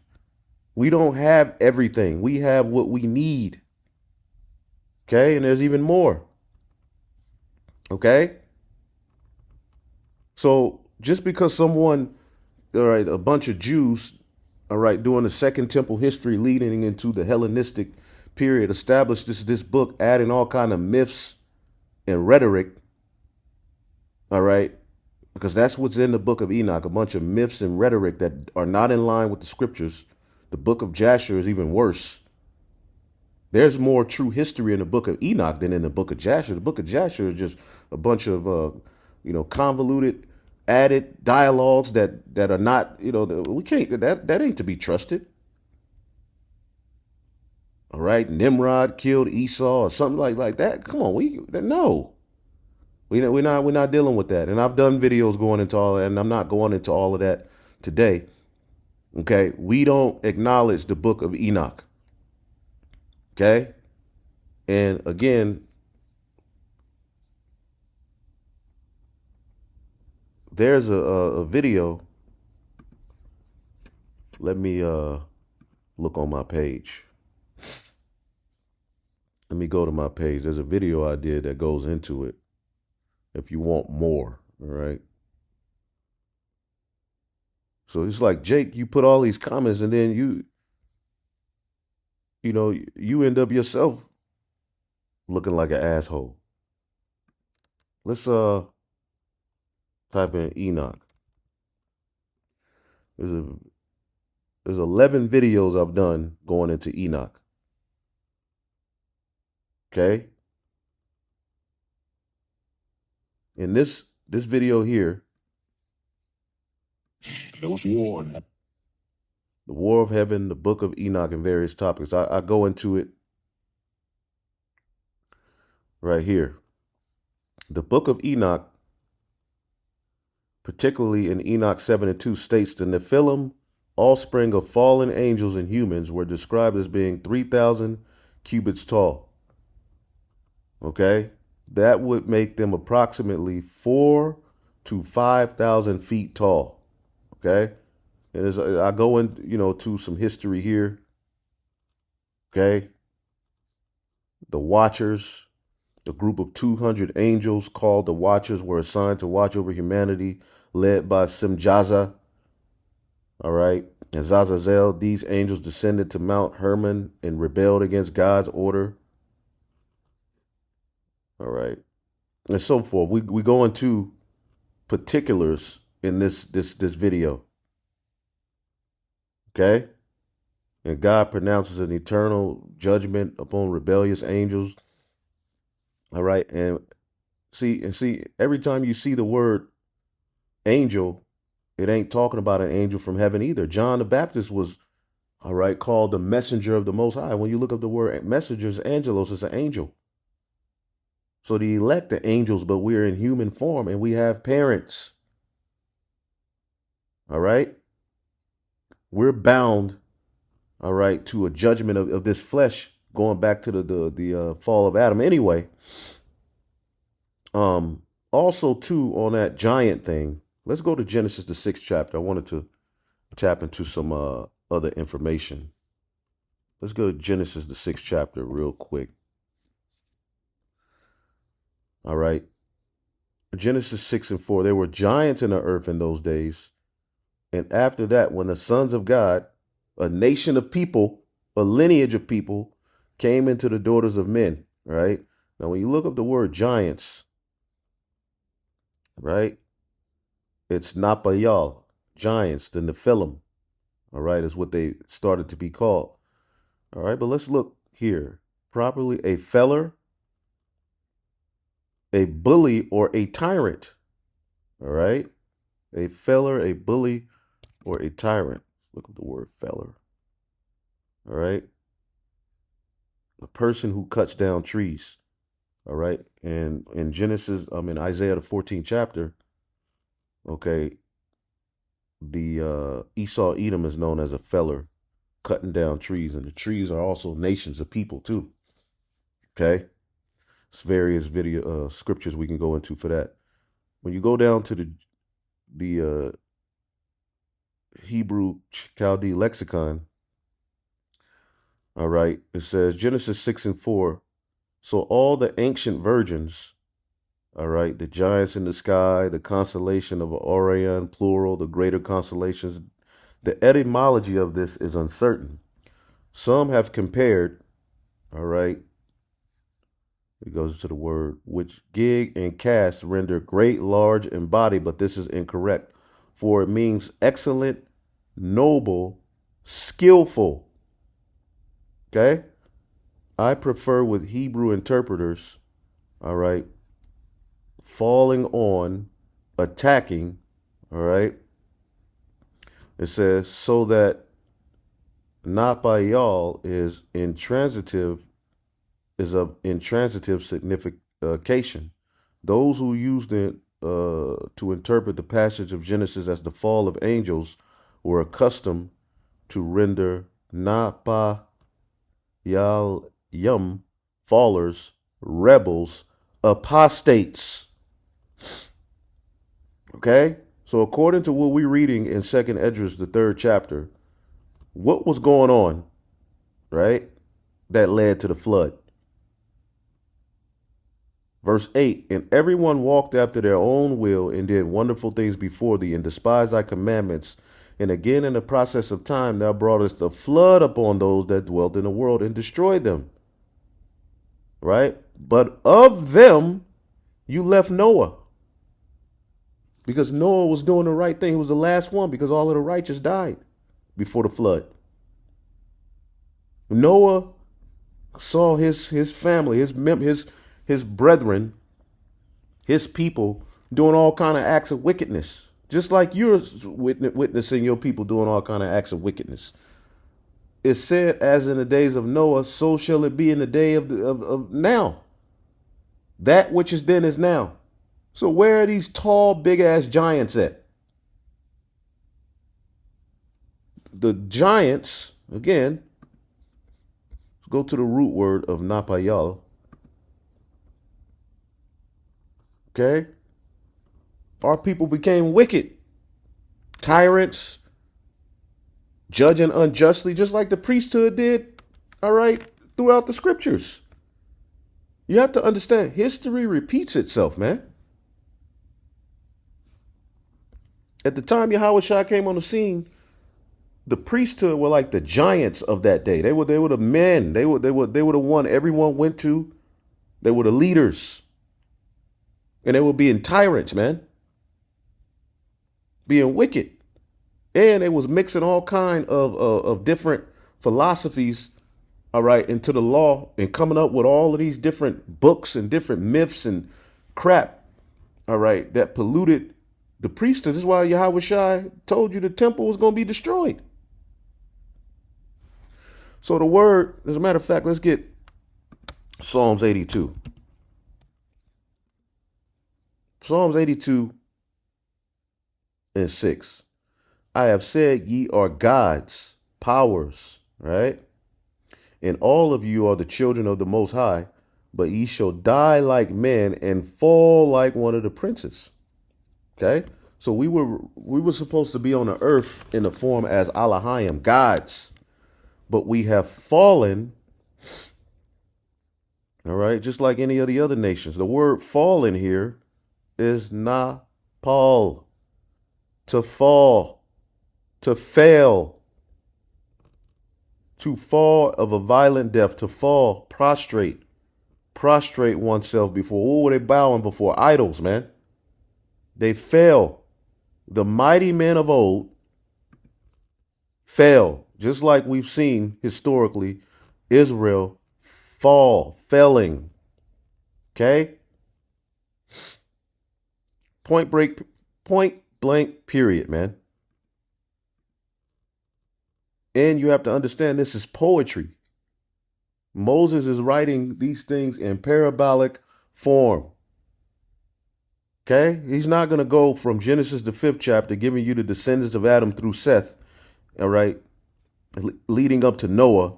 We don't have everything. We have what we need. Okay, and there's even more. Okay, so just because someone, all right, a bunch of Jews, all right, during the Second Temple history leading into the Hellenistic period, established this book, adding all kind of myths and rhetoric, all right, because that's what's in the book of Enoch, a bunch of myths and rhetoric that are not in line with the scriptures. The book of Jasher is even worse. There's more true history in the book of Enoch than in the book of Jasher. The book of Jasher is just a bunch of, convoluted, added dialogues that are not, we can't, that ain't to be trusted. All right, Nimrod killed Esau or something like that. Come on, no, we're not dealing with that. And I've done videos going into all that, and I'm not going into all of that today. Okay, we don't acknowledge the book of Enoch. Okay, and again, there's a video. Let me look on my page. Let me go to my page. There's a video I did that goes into it. If you want more, all right. So it's like, Jake, you put all these comments, and then you end up yourself looking like an asshole. Let's type in Enoch. There's a there's 11 videos I've done going into Enoch. Okay? In this video here, the War of Heaven, the Book of Enoch, and various topics. I go into it right here. The Book of Enoch, particularly in Enoch 7 and 2, states the Nephilim, offspring of fallen angels and humans, were described as being 3,000 cubits tall. Okay? That would make them approximately 4 to 5,000 feet tall. Okay? And as I go in, to some history here. Okay? The Watchers, the group of 200 angels called the Watchers, were assigned to watch over humanity, led by Simjaza. All right. And Zazazel, these angels descended to Mount Hermon and rebelled against God's order. All right. And so forth. We go into particulars in this video. Okay? And God pronounces an eternal judgment upon rebellious angels. All right. And see, every time you see the word angel, it ain't talking about an angel from heaven either. John the Baptist was, all right, called the messenger of the Most High. When you look up the word messengers, angelos is an angel. So the elect are angels, but we're in human form and we have parents. All right. We're bound, all right, to a judgment of this flesh, going back to the fall of Adam. Anyway, also too, on that giant thing, let's go to Genesis the 6th chapter. I wanted to tap into some other information. Let's go to Genesis the 6th chapter real quick. All right. Genesis 6 and 4. There were giants in the earth in those days. And after that, when the sons of God, a nation of people, a lineage of people, came into the daughters of men, right? Now, when you look up the word giants, right, it's Napayal, giants, the Nephilim, all right, is what they started to be called. All right, but let's look here. Properly, a feller, a bully, or a tyrant, all right? A feller, a bully, or a tyrant. Look at the word feller. All right. A person who cuts down trees. All right. And in Genesis, in Isaiah the 14th chapter, okay, the Esau Edom is known as a feller cutting down trees. And the trees are also nations of people too. Okay. It's various video scriptures we can go into for that. When you go down to the Hebrew Chaldee lexicon, all right, it says Genesis 6 and 4 So all the ancient virgins, all right, the giants in the sky, the constellation of Orion, plural, the greater constellations, the etymology of this is uncertain. Some have compared, all right, it goes to the word, which gig and cast render great, large, and body, but this is incorrect, for it means excellent, noble, skillful. Okay? I prefer with Hebrew interpreters, all right, falling on, attacking, all right. It says, so that napayal is intransitive, is of intransitive signification. Those who used it to interpret the passage of Genesis as the fall of angels were accustomed to render napayal yum, fallers, rebels, apostates. Okay? So according to what we're reading in Second Esdras, the 3rd chapter, what was going on, right? That led to the flood. Verse 8, and everyone walked after their own will and did wonderful things before thee and despised thy commandments. And again, in the process of time, thou broughtest a flood upon those that dwelt in the world and destroyed them. Right? But of them, you left Noah. Because Noah was doing the right thing. He was the last one because all of the righteous died before the flood. Noah saw his family, his brethren, his people doing all kind of acts of wickedness, just like you're witnessing your people doing all kind of acts of wickedness. It said, as in the days of Noah, so shall it be in the day of now. That which is then is now. So where are these tall, big ass giants at? The giants, again, let's go to the root word of napayal. Okay? Our people became wicked, tyrants, judging unjustly, just like the priesthood did, all right, throughout the scriptures. You have to understand, history repeats itself, man. At the time Yahweh Shah came on the scene, the priesthood were like the giants of that day. They were the men. They were the one everyone went to. They were the leaders. And they were being tyrants, man. Being wicked. And they was mixing all kind of different philosophies, all right, into the law and coming up with all of these different books and different myths and crap, all right, that polluted the priesthood. This is why Yahweh Shai told you the temple was going to be destroyed. So the word, as a matter of fact, let's get Psalms 82. Psalms 82 and 6. I have said ye are gods, powers, right? And all of you are the children of the Most High, but ye shall die like men and fall like one of the princes. Okay? So we were supposed to be on the earth in the form as Alahayim, gods. But we have fallen, all right, just like any of the other nations. The word fallen here is napal, to fall, to fail, to fall of a violent death, to fall, prostrate oneself before. What were they bowing before? Idols, man. They fell. The mighty men of old fell, just like we've seen historically Israel felling. Okay? Point blank, period, man. And you have to understand this is poetry. Moses is writing these things in parabolic form. Okay? He's not going to go from Genesis, the 5th chapter, giving you the descendants of Adam through Seth, all right, leading up to Noah.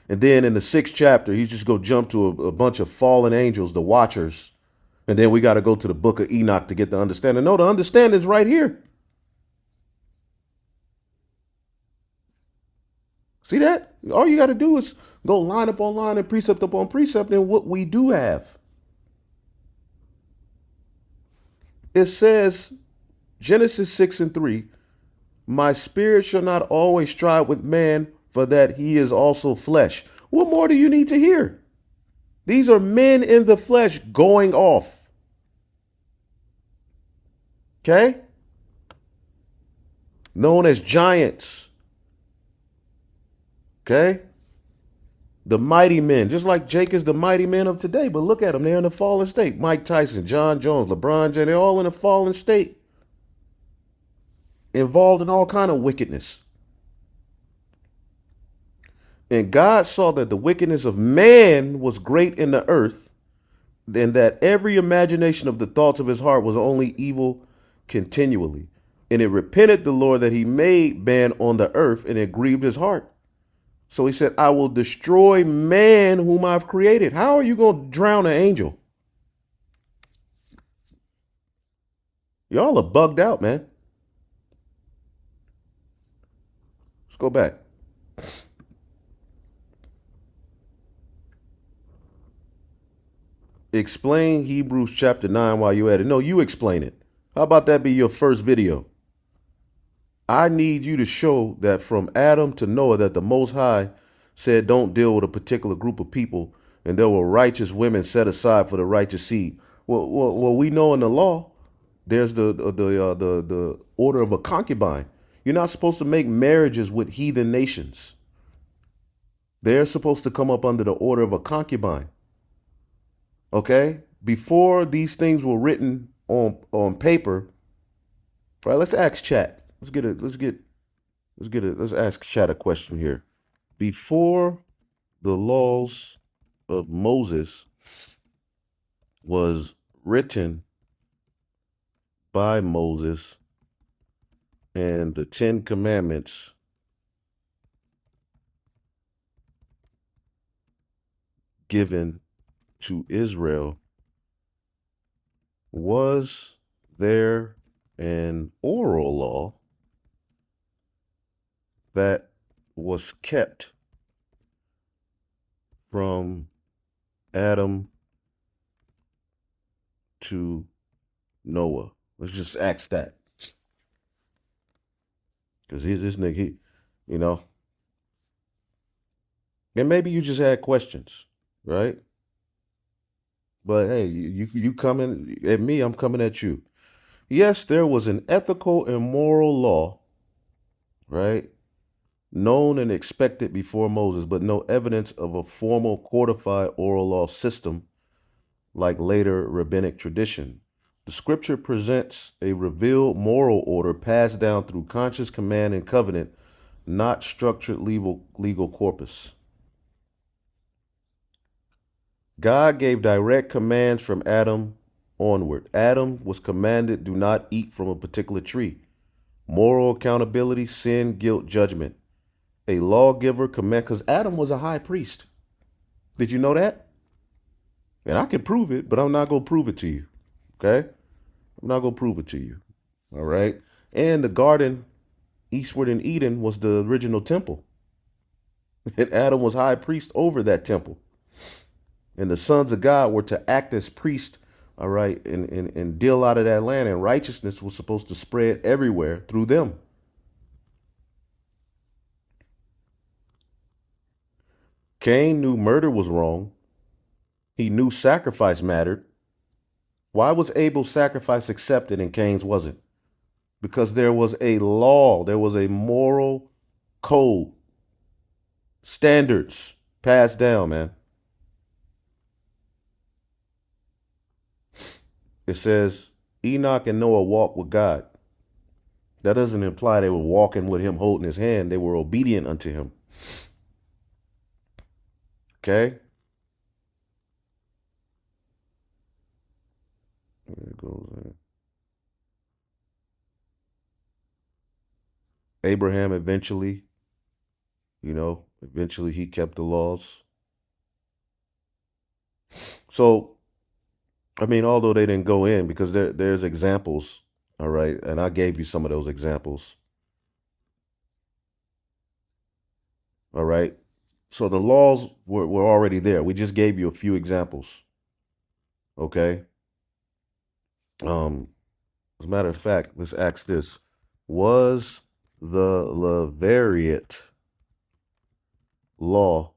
And then in the 6th chapter, he's just going to jump to a bunch of fallen angels, the watchers. And then we got to go to the book of Enoch to get the understanding. No, the understanding is right here. See that? All you got to do is go line upon line and precept upon precept in what we do have. It says, Genesis 6 and 3, my spirit shall not always strive with man, for that he is also flesh. What more do you need to hear? These are men in the flesh going off. Okay? Known as giants. Okay? The mighty men, just like Jake is the mighty men of today. But look at them, they're in a fallen state. Mike Tyson, John Jones, LeBron James, they're all in a fallen state. Involved in all kind of wickedness. And God saw that the wickedness of man was great in the earth, and that every imagination of the thoughts of his heart was only evil continually. And it repented the Lord that he made man on the earth, and it grieved his heart. So he said, I will destroy man whom I've created. How are you going to drown an angel? Y'all are bugged out, man. Let's go back. Explain Hebrews chapter 9 while you're at it. No, you explain it. How about that be your first video? I need you to show that from Adam to Noah that the Most High said don't deal with a particular group of people, and there were righteous women set aside for the righteous seed. Well, we know in the law there's the order of a concubine. You're not supposed to make marriages with heathen nations. They're supposed to come up under the order of a concubine. Okay? Before these things were written on paper, all right, let's ask chat. Let's ask chat a question here. Before the laws of Moses was written by Moses and the 10 Commandments given to Israel, was there an oral law that was kept from Adam to Noah? Let's just ask that. Because he's this nigga, you know. And maybe you just had questions, right? But hey, you coming at me, I'm coming at you. Yes, there was an ethical and moral law, right? Known and expected before Moses, but no evidence of a formal codified oral law system like later rabbinic tradition. The scripture presents a revealed moral order passed down through conscious command and covenant, not structured legal corpus. God gave direct commands from Adam onward. Adam was commanded, do not eat from a particular tree. Moral accountability, sin, guilt, judgment. A lawgiver command, because Adam was a high priest. Did you know that? And I can prove it, but I'm not going to prove it to you. Okay? I'm not going to prove it to you. All right? And the garden eastward in Eden was the original temple. And Adam was high priest over that temple. And the sons of God were to act as priests, all right, and deal out of that land. And righteousness was supposed to spread everywhere through them. Cain knew murder was wrong. He knew sacrifice mattered. Why was Abel's sacrifice accepted and Cain's wasn't? Because there was a law, there was a moral code, standards passed down, man. It says Enoch and Noah walked with God. That doesn't imply they were walking with him holding his hand. They were obedient unto him. Okay? There it goes. Abraham eventually he kept the laws. So, I mean, although they didn't go in, because there's examples, all right, and I gave you some of those examples. All right. So the laws were already there. We just gave you a few examples. Okay. Um, as a matter of fact, let's ask this. Was the Levirate law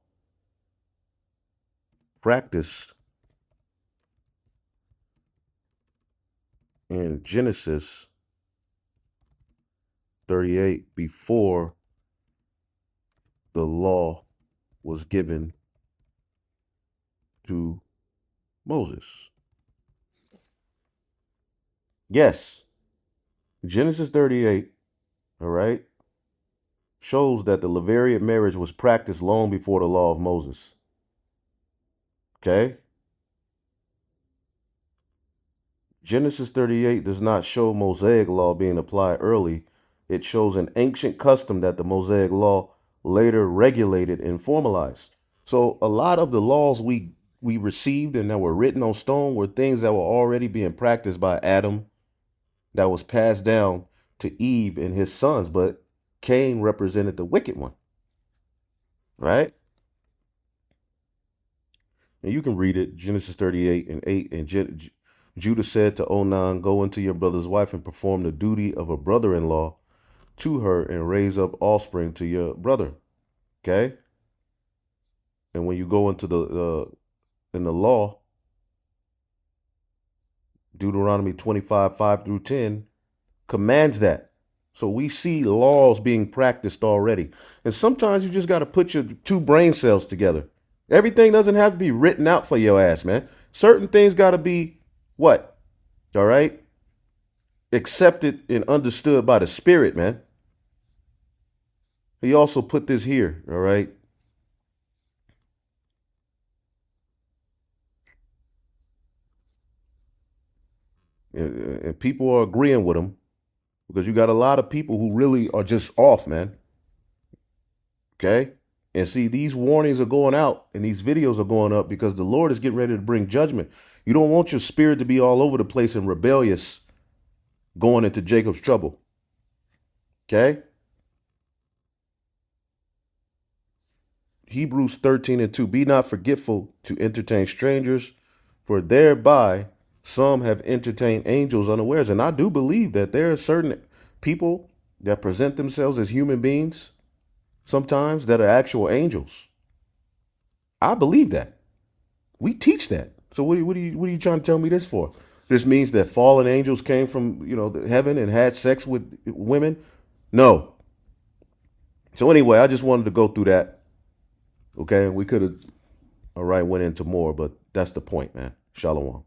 practiced in Genesis 38 before the law was given to Moses? Yes. Genesis 38, all right, shows that the Levirate marriage was practiced long before the law of Moses. Okay? Genesis 38 does not show Mosaic law being applied early. It shows an ancient custom that the Mosaic law later regulated and formalized. So a lot of the laws we received and that were written on stone were things that were already being practiced by Adam, that was passed down to Eve and his sons, but Cain represented the wicked one, right? And you can read it, Genesis 38 and 8. And Judah said to Onan, go into your brother's wife and perform the duty of a brother-in-law to her and raise up offspring to your brother. Okay? And when you go into in the law, Deuteronomy 25, 5 through 10, commands that. So we see laws being practiced already. And sometimes you just got to put your two brain cells together. Everything doesn't have to be written out for your ass, man. Certain things got to be what? All right? Accepted and understood by the Spirit, man. He also put this here, all right? And people are agreeing with him because you got a lot of people who really are just off, man. Okay? And see, these warnings are going out and these videos are going up because the Lord is getting ready to bring judgment. You don't want your spirit to be all over the place and rebellious going into Jacob's trouble. Okay? Hebrews 13 and 2. Be not forgetful to entertain strangers, for thereby some have entertained angels unawares. And I do believe that there are certain people that present themselves as human beings sometimes that are actual angels. I believe that. We teach that. So what are you trying to tell me this for? This means that fallen angels came from, heaven and had sex with women? No. So anyway, I just wanted to go through that. Okay, we could have, all right, went into more, but that's the point, man. Shalom.